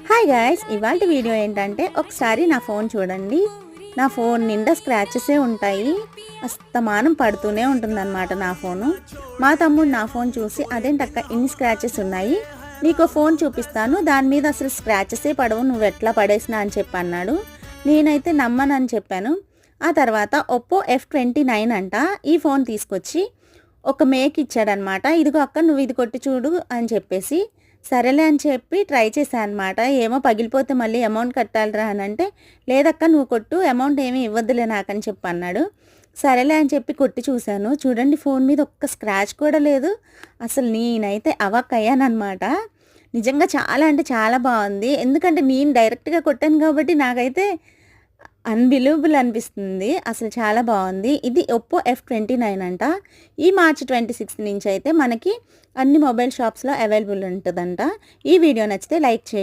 Hi guys, ఇవాళ video ఏంటంటే ఒకసారి నా ఫోన్ చూడండి. నా ఫోన్ నిండా స్క్రాచెసే ఉంటాయి. అస్తమానం పడుతూనే ఉంటుందన్నమాట నా ఫోను. మా తమ్ముడు నా ఫోన్ చూసి అదేంటక్క ఇన్ని స్క్రాచెస్ ఉన్నాయి, నీకు ఫోన్ చూపిస్తాను, దాని మీద అసలు స్క్రాచెసే పడవు, నువ్వు ఎట్లా పడేసినా అని చెప్పి అన్నాడు. నేనైతే నమ్మనని చెప్పాను. ఆ తర్వాత ఒప్పో F29 అంట ఈ ఫోన్ తీసుకొచ్చి ఒక మేక్ ఇచ్చాడనమాట. ఇదిగో అక్క నువ్వు ఇది కొట్టి చూడు అని చెప్పేసి, సరేలే అని చెప్పి ట్రై చేశాను అనమాట. ఏమో పగిలిపోతే మళ్ళీ అమౌంట్ కట్టాలిరా అని అంటే, లేదక్క నువ్వు కొట్టు, అమౌంట్ ఏమీ ఇవ్వద్దులే నాకని చెప్పి అన్నాడు. సరేలే అని చెప్పి కొట్టి చూశాను. చూడండి ఫోన్ మీద ఒక్క స్క్రాచ్ కూడా లేదు. అసలు నేనైతే అవాక్ అయ్యానమాట. నిజంగా చాలా అంటే చాలా బాగుంది. ఎందుకంటే నేను డైరెక్ట్గా కొట్టాను కాబట్టి నాకైతే అన్బిలీవబుల్ అనిపిస్తుంది. అసలు చాలా బాగుంది. ఇది ఒప్పో F29 అంట. ఈ మార్చి 26 నుంచి అయితే మనకి అన్ని మొబైల్ షాప్స్లో అవైలబుల్ ఉంటుందంట. ఈ వీడియో నచ్చితే లైక్ చేయండి.